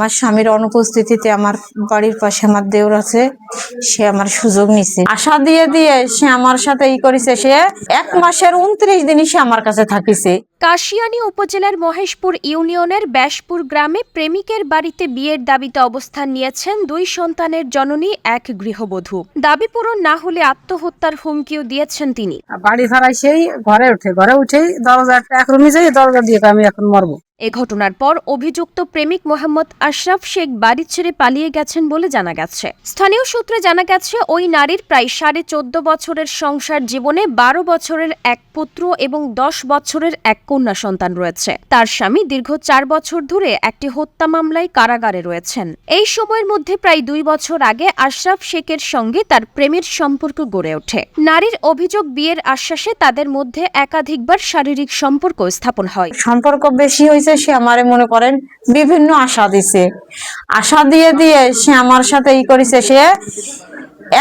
আমার স্বামীর অনুপস্থিতিতে আমার বাড়ির পাশে আমার দেওর আছে, সে আমার সুযোগ নিছে, আশা দিয়ে দিয়ে সে আমার সাথে করেছে। সে 1 মাসের 29 দিনই সে আমার কাছে থাকিছে। কাশিয়ানী উপজেলার মহেশপুর ইউনিয়নের ব্যাসপুর গ্রামে প্রেমিকের বাড়িতে বিয়ের দাবিতে অবস্থান নিয়েছেন 2 সন্তানের জননী এক গৃহবধূ। দাবি পূরণ না হলে আত্মহত্যার হুমকিও দিয়েছেন তিনি। বাড়ি ছাড়াই সেই ঘরে উঠেই দরজা এক রুমে যাই, দরজা দিয়ে আমি এখন মরবো। এ ঘটনার পর অভিযুক্ত প্রেমিক মোহাম্মদ আশরাফ শেখ বাড়ি ছেড়ে পালিয়ে গেছেন বলে জানা গেছে। স্থানীয় সূত্রে জানা গেছে, ওই নারীর প্রায় 14.5 বছরের সংসার জীবনে 12 বছরের এক পুত্র এবং 10 বছরের এক কন্যা সন্তান রয়েছে। তার স্বামী দীর্ঘ 4 বছর ধরে একটি হত্যা মামলায় কারাগারে রয়েছেন। এই সময়ের মধ্যে প্রায় 2 বছর আগে আশরাফ শেখের সঙ্গে তার প্রেমের সম্পর্ক গড়ে ওঠে। নারীর অভিযোগ, বিয়ের আশ্বাসে তাদের মধ্যে একাধিকবার শারীরিক সম্পর্ক স্থাপন হয়। সম্পর্ক বেশি হয়েছে, সে আমারে মনে করেন বিভিন্ন আশা দিছে, আশা দিয়ে দিয়ে সে আমার সাথে করেছে। সে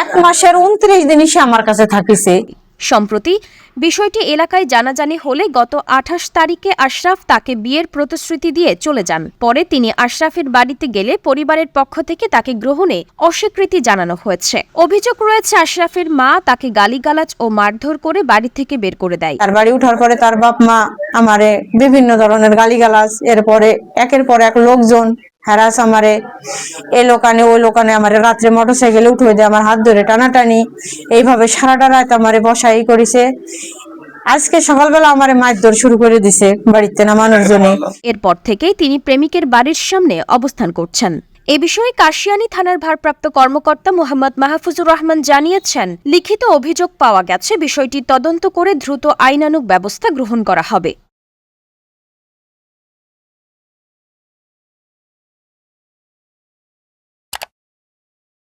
1 মাসের 29 দিনই সে আমার কাছে থাকিছে। সম্প্রতি বিষয়টি এলাকায় জানাজানি হলে গত 28 তারিখে আশরাফ তাকে বিয়ের প্রতিশ্রুতি দিয়ে চলে যান। পরে তিনি আশরাফের বাড়িতে গেলে পরিবারের পক্ষ থেকে তাকে গ্রহণে অস্বীকৃতি জানানো হয়েছে। অভিযোগ রয়েছে, আশরাফের মা তাকে গালিগালাজ ও মারধর করে বাড়ি থেকে বের করে দেয়। তার বাড়ি উঠার পরে তার বাপ মা আমারে বিভিন্ন ধরনের গালিগালাজ, এরপরে একের পর এক লোকজন হ্যারাস আমারে, এই লোকানে ওই লোকানে আমারে রাত্রে মোটরসাইকেলে উঠে দেয়, আমার হাত ধরে টানাটানি, এইভাবে সারাটা রাত আমারে বসাই করেছে। আজকে সকালবেলা আমারে মারধর শুরু করে দিছে বাড়িতে নামানোর জন্য। এরপর থেকেই তিনি প্রেমিকের বাড়ির সামনে অবস্থান করছেন। এ বিষয়ে কাশিয়ানী থানার ভারপ্রাপ্ত কর্মকর্তা মোহাম্মদ মাহফুজুর রহমান জানিয়েছেন, লিখিত অভিযোগ পাওয়া গেছে, বিষয়টি তদন্ত করে দ্রুত আইনানুগ ব্যবস্থা গ্রহণ করা হবে।